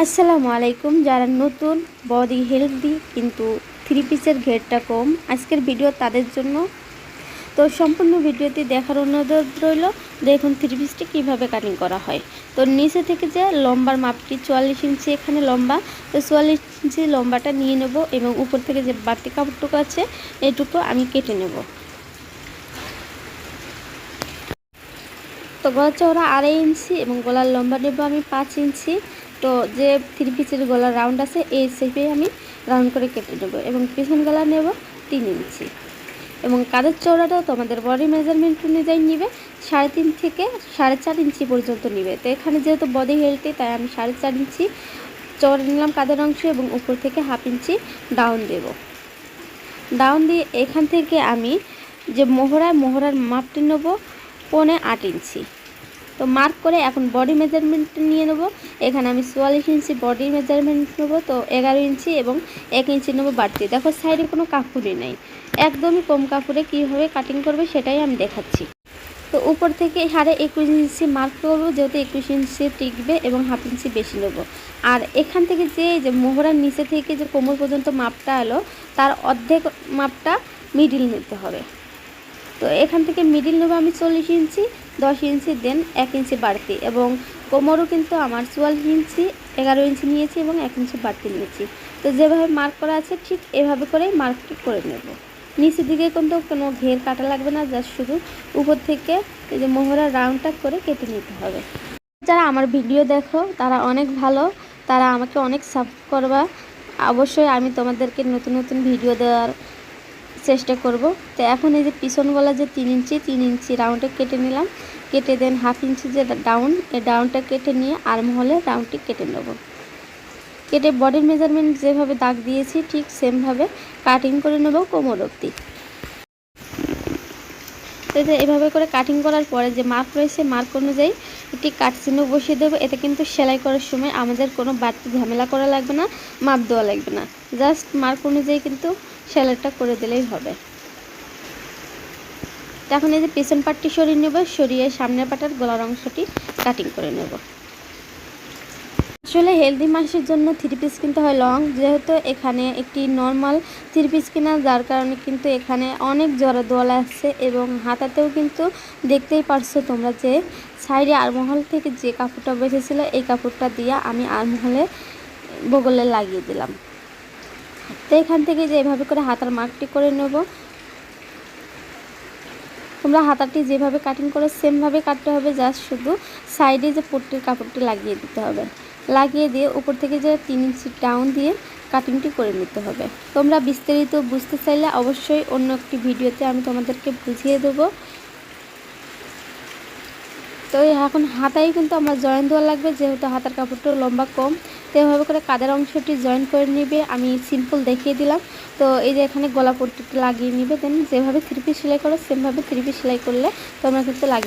আসসালামু আলাইকুম। যারা নতুন বডি হেলদি কিন্তু থ্রি পিসের ঘেরটা কম, আজকের ভিডিও তাদের জন্য। তো সম্পূর্ণ ভিডিওটি দেখার অনুরোধ রইল। দেখুন থ্রি পিসটি কীভাবে কাটিং করা হয়। তো নিচে থেকে যে লম্বার মাপটি 44 ইঞ্চি এখানে লম্বা, তো 44 ইঞ্চি লম্বাটা নিয়ে নেব এবং উপর থেকে যে বাড়তি কাপড়টুকু আছে এইটুকু আমি কেটে নেব। তো গলার চওড়া 2.5 ইঞ্চি এবং গলার লম্বা নেব আমি 5 ইঞ্চি। তো যে থ্রি পিসের গলার রাউন্ড আছে এই শেপে আমি রাউন্ড করে কেটে নেব এবং পিছন গলা নেব 3 ইঞ্চি এবং কাঁধের চওড়াটাও তোমাদের বডি মেজারমেন্ট অনুযায়ী নিবে 3.5 থেকে 4.5 ইঞ্চি পর্যন্ত নিবে। তো এখানে যেহেতু বডি হেলথি তাই আমি 4.5 ইঞ্চি চওড়া নিলাম কাঁধের অংশ এবং উপর থেকে 1/2 ইঞ্চি ডাউন দেব। ডাউন দিয়ে এখান থেকে আমি যে মোহরার মাপটি নেব 7.5 ইঞ্চি। তো মার্ক করে এখন বডি মেজারমেন্ট নিয়ে নেব। এখানে আমি 44 ইঞ্চি বডি মেজারমেন্ট নেব। তো 11 ইঞ্চি এবং 1 ইঞ্চি নেব বাড়তি। দেখো সাইডে কোনো কাপড়ই নেই, একদমই কম কাপড়ে কীভাবে কাটিং করবে সেটাই আমি দেখাচ্ছি। তো উপর থেকে 21 ইঞ্চি মার্ক করবো, যেহেতু 21 ইঞ্চি টিকবে এবং 1/2 ইঞ্চি বেশি নেব। আর এখান থেকে যে মোহরার নিচে থেকে যে কোমর পর্যন্ত মাপটা এলো তার অর্ধেক মাপটা মিডিল নিতে হবে। তো এখান থেকে মিডিল নেব আমি 40 ইঞ্চি, 10 ইঞ্চি দেন 1 ইঞ্চি বাড়তি এবং কোমরও কিন্তু আমার 44 ইঞ্চি 11 ইঞ্চি নিয়েছি এবং 1 ইঞ্চি বাড়তি নিয়েছি। তো যেভাবে মার্ক করা আছে ঠিক এভাবে করেই মার্কটি করে নেব। নিচের দিকে কিন্তু কোনো ঘের কাটা লাগবে না, জাস্ট শুধু উপর থেকে এই যে মোহরার রাউন্ডটা করে কেটে নিতে হবে। যারা আমার ভিডিও দেখো তারা অনেক ভালো, তারা আমাকে অনেক সাপোর্ট করবা। অবশ্যই আমি তোমাদেরকে নতুন নতুন ভিডিও দেওয়ার চেষ্টা করব। তো এখন এই যে পিছন গলা যে 3 ইঞ্চি রাউন্ডে কেটে নিলাম, কেটে দেন 1/2 ইঞ্চি যে ডাউন, এই ডাউনটা কেটে নিয়ে আর্ম হোলে রাউন্ডটি কেটে নেব। কেটে বডির মেজারমেন্ট যেভাবে দাগ দিয়েছি ঠিক সেমভাবে কাটিং করে নেব কোমর অবধি। তো এভাবে করে কাটিং করার পরে যে মার্ক রয়েছে মার্ক অনুযায়ী একটি কাট চিহ্ন বসিয়ে দেবো। এতে কিন্তু সেলাই করার সময় আমাদের কোনো বাড়তি ঝামেলা করা লাগবে না, মাপ দেওয়া লাগবে না, জাস্ট মার্ক অনুযায়ী কিন্তু সেলাইটা করে দিলেই হবে। এখন এই যে পিছন পাটটি সরিয়ে নেব, সরিয়ে সামনের পাটার গলার অংশটি কাটিং করে নেব। আসলে হেলদি মানুষের জন্য থ্রি পিস কিনতে হয় লং, যেহেতু এখানে একটি নর্মাল থ্রি পিস কেনা যার কারণে কিন্তু এখানে অনেক জোড়া দোয়ালা আছে এবং হাতাতেও কিন্তু দেখতেই পারছো তোমরা যে সাইডে আর্মহল থেকে যে কাপড়টা বেঁচেছিল এই কাপড়টা দিয়ে আমি আর্মহলে বগলে লাগিয়ে দিলাম। তো এখান থেকে যে এভাবে করে হাতার মার্কটি করে নেব। তোমরা হাতাটি যেভাবে কাটিং করো সেমভাবে কাটতে হবে, জাস্ট শুধু সাইডে যে পট্টির কাপড়টি লাগিয়ে দিতে হবে। লাগিয়ে দিয়ে উপর থেকে যে 3 ইঞ্চি ডাউন দিয়ে কাটিংটি করে নিতে হবে। তোমরা বিস্তারিত বুঝতে চাইলে অবশ্যই অন্য একটি ভিডিওতে আমি তোমাদেরকে বুঝিয়ে দেবো। তো এখন হাতায় কিন্তু আমার জয়েন দেওয়া লাগবে, যেহেতু হাতার কাপড়টা লম্বা কম। তো এভাবে করে কাঁধের অংশটি জয়েন করে নিবে, আমি সিম্পল দেখিয়ে দিলাম। তো এই যে এখানে গলা পট্টিটি লাগিয়ে নিবে, দেন যেভাবে থ্রি পিস সেলাই করো সেমভাবে থ্রি পিস সেলাই করলে তোমরা কিন্তু লাগিয়ে